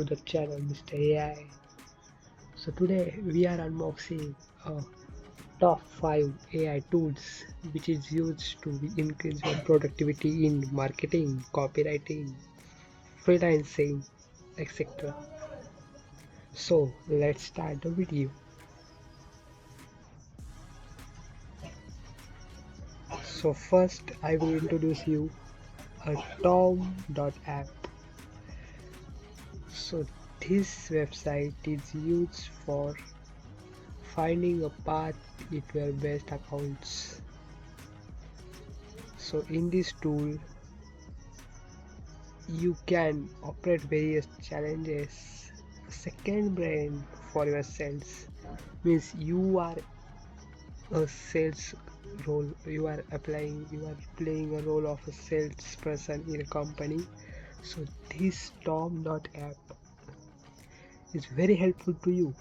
to the channel Mr. AI. So today we are unboxing top 5 AI tools which is used to increase your productivity in marketing, copywriting, freelancing, etc. So let's start the video. So first I will introduce you a tom.app. So this website is used for finding a path into your best accounts. So in this tool you can operate various challenges. Second brain for your sales means you are a sales role, you are playing a role of a salesperson in a company. So this tom.app is very helpful to you.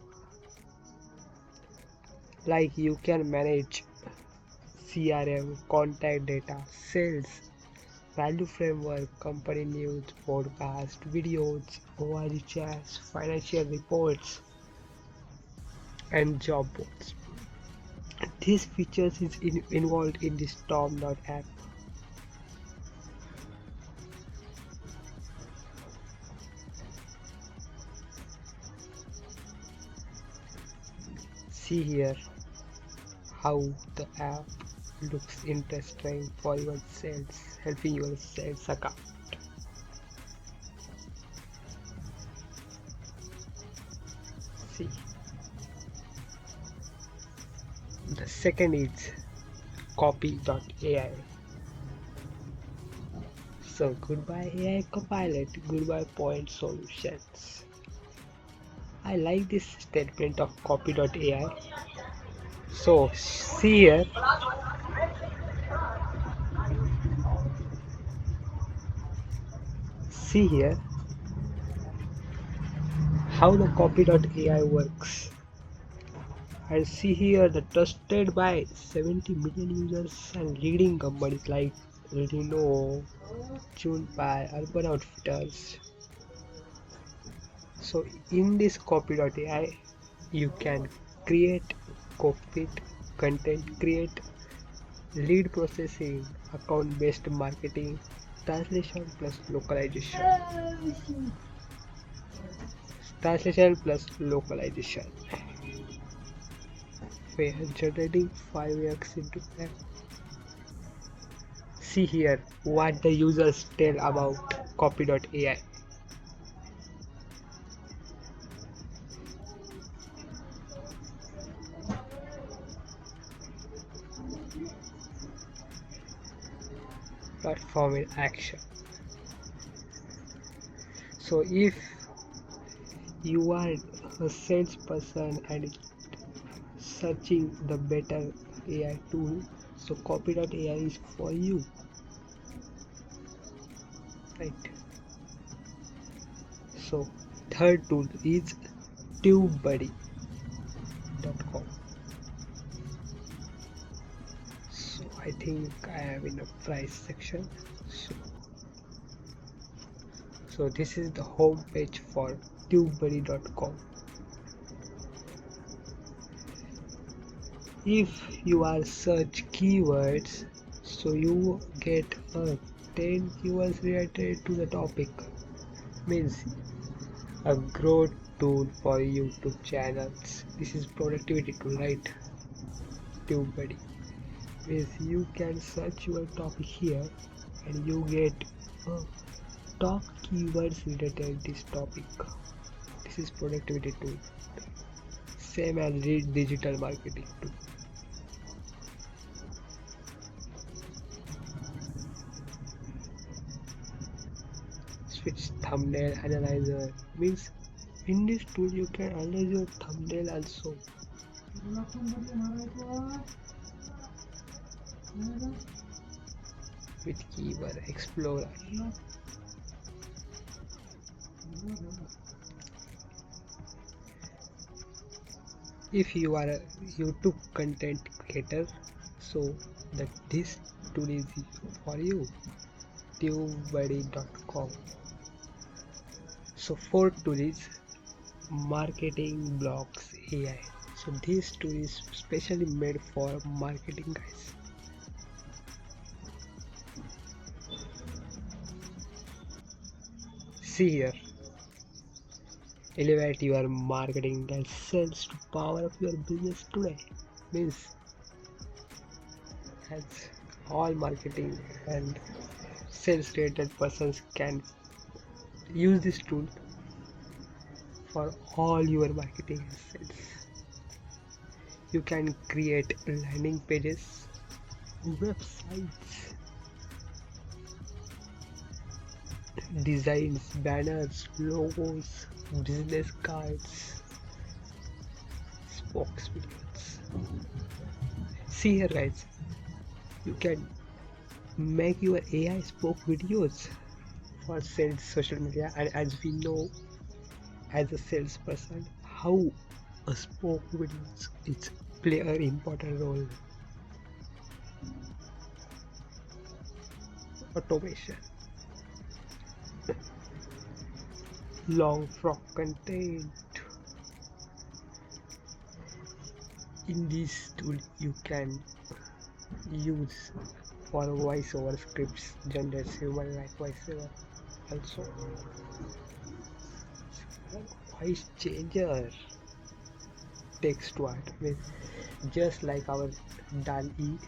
Like you can manage CRM, contact data, sales, value framework, company news, podcast, videos, ORG chats, financial reports, and job boards. These features is involved in this tom.app. See here how the app looks interesting for your sales, helping your sales account. See, the second is copy.ai. So goodbye AI Copilot, goodbye point solutions. I like this statement of copy.ai. So see here how the copy.ai works. And see here the trusted by 70 million users and leading companies like Reno, Junpei, Urban Outfitters. So in this copy.ai you can create copy content, create lead processing, account based marketing, translation plus localization. Translation plus localization. We are generating 5x into that. See here what the users tell about copy.ai. Platform in action. So if you are a salesperson and searching the better AI tool, so copy.ai is for you, right? So third tool is tubebuddy.com. So I think I am in a price section. So this is the home page for tubebuddy.com. If you are search keywords, so you get 10 keywords related to the topic, means a growth tool for YouTube channels. This is productivity tool, right? TubeBuddy means you can search your topic here and you get top keywords related to this topic. This is productivity tool, same as digital marketing tool. Switch thumbnail analyzer means in this tool you can analyze your thumbnail also. With keyword explorer. If you are a YouTube content creator, so this tool is for you. tubebuddy.com. So fourth tool is marketing blocks AI. So this tool is specially made for marketing guys. See here, elevate your marketing and sales to power up your business today. Means as all marketing and sales related persons can use this tool for all your marketing and sales. You can create landing pages, websites, designs, banners, logos, business cards, spokes videos. See here guys, you can make your AI spoke videos for sales social media, and as we know as a salesperson how a spoke videos it's play an important role. Automation, long form content. In this tool you can use for voiceover scripts, generates human like voiceover. Also voice changer, text to art. I mean, just like our DAL-E,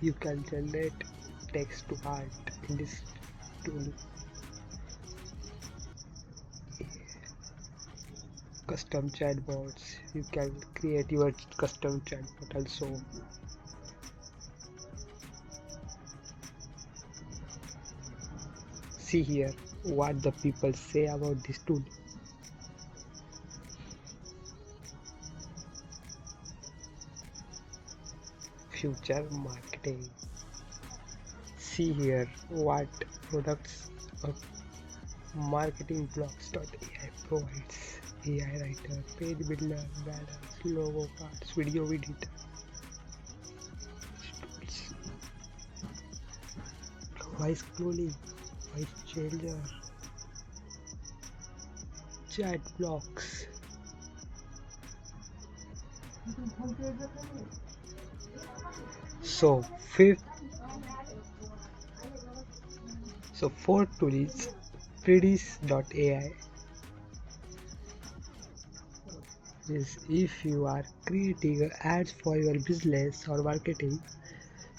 you can generate text to art in this tool. Custom chatbots, you can create your custom chatbot also. See here what the people say about this tool. Future marketing. See here what products marketing blocks.ai provides. AI writer, page builder, banners, logo cards, video editor, voice cloning, voice changer, chat blocks. So fourth tool is predis.ai. Is if you are creating ads for your business or marketing,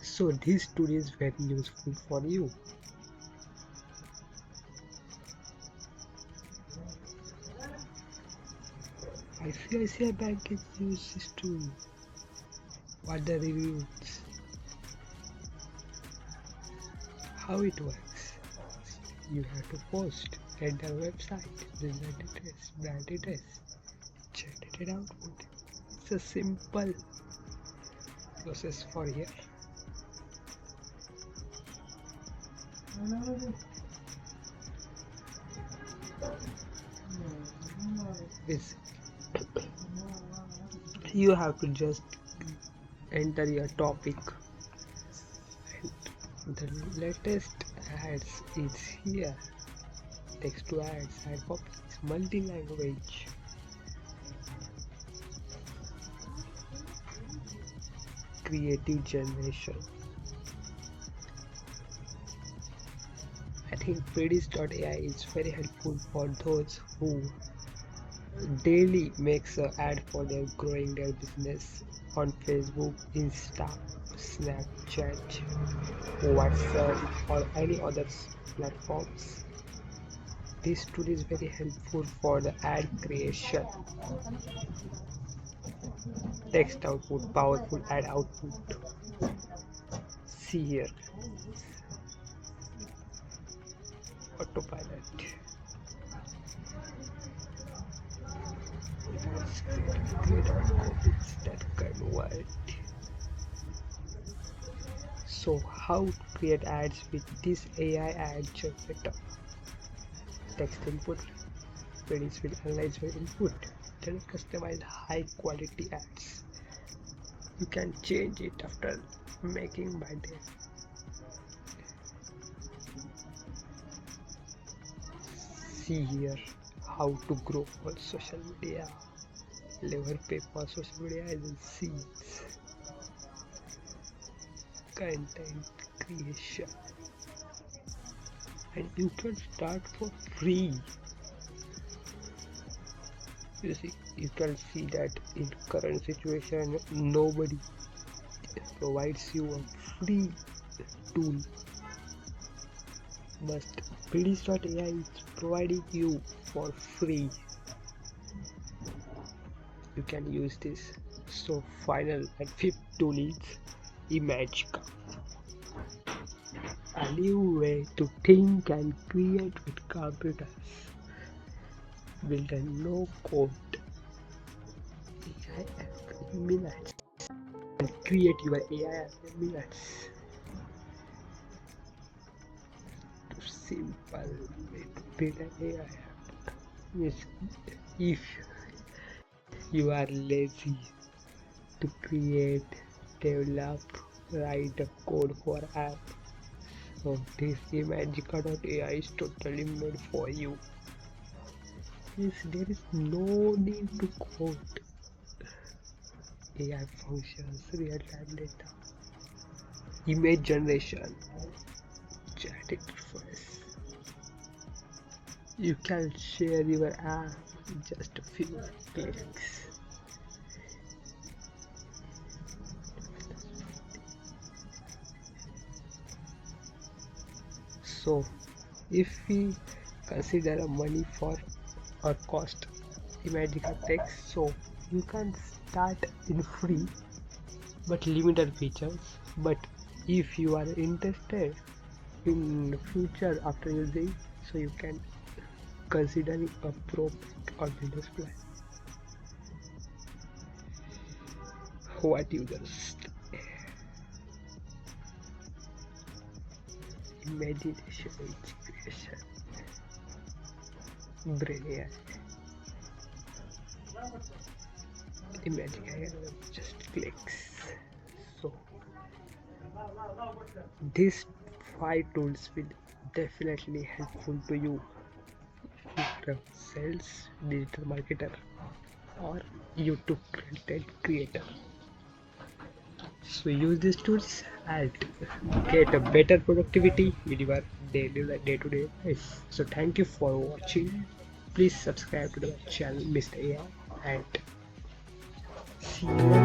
so this tool is very useful for you. ICICI Bank can use this tool. What the reviews? How it works? You have to post, enter website, business details, brand details, generated output. It's a simple process for here. This you have to just enter your topic, and the latest ads is here. Text to ads, ad copies, multi-language. Creative generation. I think predis.ai is very helpful for those who daily makes an ad for their growing their business on Facebook, Insta, Snapchat, WhatsApp or any other platforms. This tool is very helpful for the ad creation. Text output, powerful ad output. See here. Autopilot. Create copies that convert. So how to create ads with this AI ad generator? Text input, Predis will analyze your input, then customize high quality ads. You can change it after making by day. See here how to grow on social media, lever paper, social media agencies, content creation, and you can start for free. You can see that in current situation nobody provides you a free tool, but PDS.ai is providing you for free. You can use this. So final and fifth tool is Imagica, a new way to think and create with computers. Build a no-code AI app in minutes and create your AI app in minutes. Too simple way to build an AI app. Yes, if you are lazy to create, develop, write a code for app, so this Imagica.ai is totally made for you. Yes, there is no need to code. AI functions, real-time data, image generation, chat interface. You can share your app in just a few clicks. So, if we consider money for or cost, Imagica takes, so you can start in free but limited features. But if you are interested in future after using, so you can consider a pro or business plan. What users? Imagination is creation. Brain AI. Imagine AI just clicks. So these 5 tools will definitely helpful to you if you're a sales digital marketer or YouTube content creator. So use these tools and get a better productivity in your day-to-day life. So thank you for watching. Please subscribe to the channel Mr. AI and see you